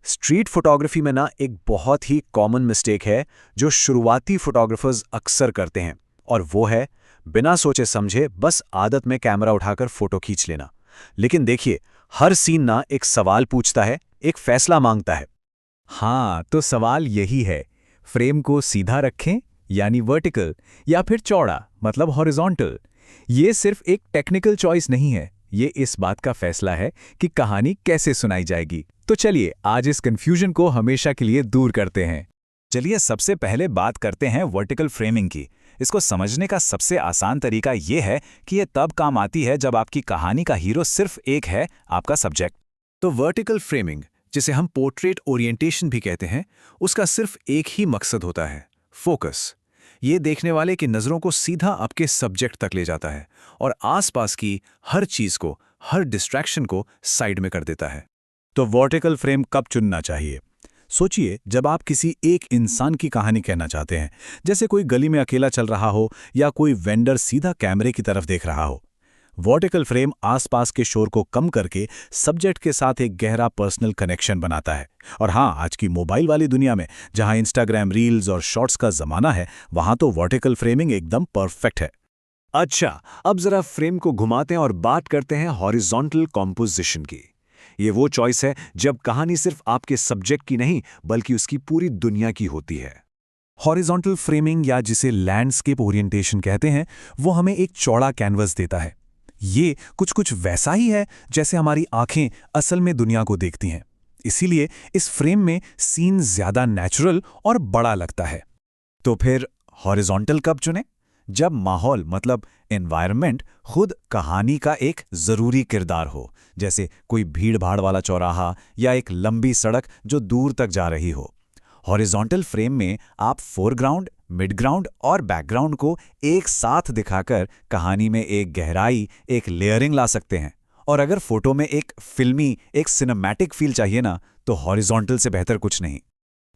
Street photography में ना एक बहुत ही कॉमन मिस्टेक है जो शुरुआती फोटोग्राफर्स अक्सर करते हैं, और वो है बिना सोचे समझे बस आदत में कैमरा उठाकर फोटो खींच लेना। लेकिन देखिए, हर सीन ना एक सवाल पूछता है, एक फैसला मांगता है। हाँ, तो सवाल यही है, फ्रेम को सीधा रखें यानी वर्टिकल, या फिर चौड़ा मतलब हॉरिजॉन्टल। ये सिर्फ एक टेक्निकल चॉइस नहीं है, ये इस बात का फैसला है कि कहानी कैसे सुनाई जाएगी। तो चलिए आज इस कंफ्यूजन को हमेशा के लिए दूर करते हैं। चलिए सबसे पहले बात करते हैं वर्टिकल फ्रेमिंग की। इसको समझने का सबसे आसान तरीका ये है कि ये तब काम आती है जब आपकी कहानी का हीरो सिर्फ एक है, आपका सब्जेक्ट। तो वर्टिकल फ्रेमिंग, जिसे हम पोर्ट्रेट ओरिएंटेशन भी कहते हैं, उसका सिर्फ एक ही मकसद होता है, फोकस। ये देखने वाले की नज़रों को सीधा आपके सब्जेक्ट तक ले जाता है और आसपास की हर चीज़ को, हर डिस्ट्रैक्शन को साइड में कर देता है। तो वर्टिकल फ्रेम कब चुनना चाहिए? सोचिए, जब आप किसी एक इंसान की कहानी कहना चाहते हैं, जैसे कोई गली में अकेला चल रहा हो या कोई वेंडर सीधा कैमरे की तरफ देख रहा हो। वर्टिकल फ्रेम आसपास के शोर को कम करके सब्जेक्ट के साथ एक गहरा पर्सनल कनेक्शन बनाता है। और हाँ, आज की मोबाइल वाली दुनिया में जहां इंस्टाग्राम रील्स और शॉर्ट्स का जमाना है, वहां तो वर्टिकल फ्रेमिंग एकदम परफेक्ट है। अच्छा, अब जरा फ्रेम को घुमाते हैं और बात करते हैं हॉरिजॉन्टल कॉम्पोजिशन की। ये वो चॉइस है जब कहानी सिर्फ आपके सब्जेक्ट की नहीं बल्कि उसकी पूरी दुनिया की होती है। हॉरिजॉन्टल फ्रेमिंग, या जिसे लैंडस्केप ओरिएंटेशन कहते हैं, वो हमें एक चौड़ा कैनवस देता है। ये कुछ कुछ वैसा ही है जैसे हमारी आंखें असल में दुनिया को देखती हैं। इसीलिए इस फ्रेम में सीन ज्यादा नेचुरल और बड़ा लगता है। तो फिर हॉरिजॉन्टल कब चुनें? जब माहौल मतलब एनवायरनमेंट खुद कहानी का एक जरूरी किरदार हो, जैसे कोई भीड़-भाड़ वाला चौराहा या एक लंबी सड़क जो दूर तक जा रही हो। हॉरिजॉन्टल फ्रेम में आप फोरग्राउंड, मिडग्राउंड और बैकग्राउंड को एक साथ दिखाकर कहानी में एक गहराई, एक लेयरिंग ला सकते हैं। और अगर फोटो में एक फिल्मी, एक सिनेमैटिक फील चाहिए ना, तो हॉरिजॉन्टल से बेहतर कुछ नहीं।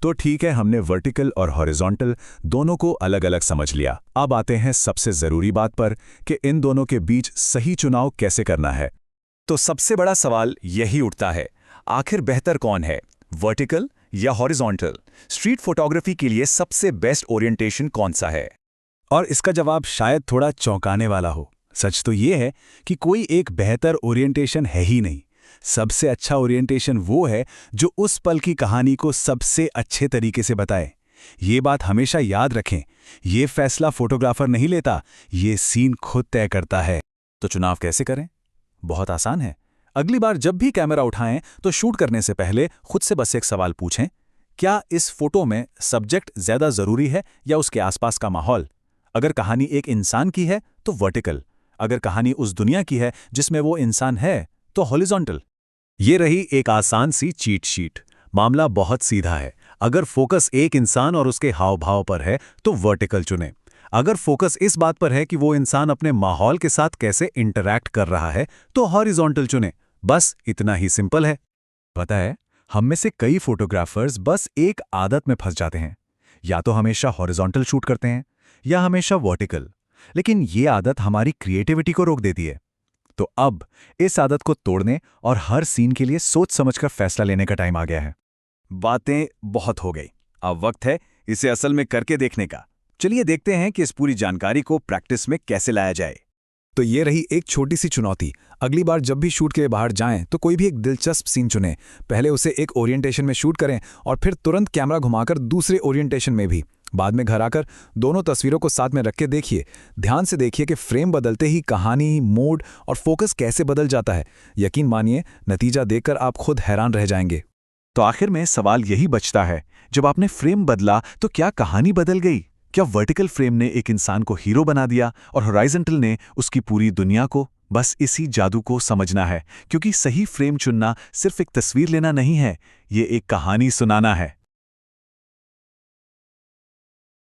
तो ठीक है, हमने वर्टिकल और हॉरिजॉन्टल दोनों को अलग अलग समझ लिया। अब आते हैं सबसे जरूरी बात पर कि इन दोनों के बीच सही चुनाव कैसे करना है। तो सबसे बड़ा सवाल यही उठता है, आखिर बेहतर कौन है, वर्टिकल या हॉरिजॉन्टल? स्ट्रीट फोटोग्राफी के लिए सबसे बेस्ट ओरिएंटेशन कौन सा है? और इसका जवाब शायद थोड़ा चौंकाने वाला हो। सच तो ये है कि कोई एक बेहतर ओरिएंटेशन है ही नहीं। सबसे अच्छा ओरिएंटेशन वो है जो उस पल की कहानी को सबसे अच्छे तरीके से बताए। ये बात हमेशा याद रखें, ये फैसला फोटोग्राफर नहीं लेता, ये सीन खुद तय करता है। तो चुनाव कैसे करें? बहुत आसान है। अगली बार जब भी कैमरा उठाएं तो शूट करने से पहले खुद से बस एक सवाल पूछें, क्या इस फोटो में सब्जेक्ट ज्यादा जरूरी है या उसके आसपास का माहौल? अगर कहानी एक इंसान की है तो वर्टिकल, अगर कहानी उस दुनिया की है जिसमें वो इंसान है तो हॉरिजॉन्टल। ये रही एक आसान सी चीट शीट। मामला बहुत सीधा है। अगर फोकस एक इंसान और उसके हाव भाव पर है तो वर्टिकल चुनें। अगर फोकस इस बात पर है कि वो इंसान अपने माहौल के साथ कैसे इंटरैक्ट कर रहा है तो हॉरिजॉन्टल चुनें। बस इतना ही सिंपल है। पता है, हम में से कई फोटोग्राफर्स बस एक आदत में फंस जाते हैं, या तो हमेशा हॉरिजॉन्टल शूट करते हैं या हमेशा वर्टिकल। लेकिन ये आदत हमारी क्रिएटिविटी को रोक देती है। तो अब इस आदत को तोड़ने और हर सीन के लिए सोच समझकर फैसला लेने का टाइम आ गया है। बातें बहुत हो गई, अब वक्त है इसे असल में करके देखने का। चलिए देखते हैं कि इस पूरी जानकारी को प्रैक्टिस में कैसे लाया जाए। तो ये रही एक छोटी सी चुनौती। अगली बार जब भी शूट के बाहर जाएं तो कोई भी एक दिलचस्प सीन चुनें। पहले उसे एक ओरिएंटेशन में शूट करें और फिर तुरंत कैमरा घुमाकर दूसरे ओरिएंटेशन में भी। बाद में घर आकर दोनों तस्वीरों को साथ में रख के देखिए। ध्यान से देखिए कि फ्रेम बदलते ही कहानी, मूड और फोकस कैसे बदल जाता है। यकीन मानिए, नतीजा देखकर आप खुद हैरान रह जाएंगे। तो आखिर में सवाल यही बचता है, जब आपने फ्रेम बदला तो क्या कहानी बदल गई? क्या वर्टिकल फ्रेम ने एक इंसान को हीरो बना दिया और हॉरिजॉन्टल ने उसकी पूरी दुनिया को? बस इसी जादू को समझना है, क्योंकि सही फ्रेम चुनना सिर्फ एक तस्वीर लेना नहीं है, ये एक कहानी सुनाना है।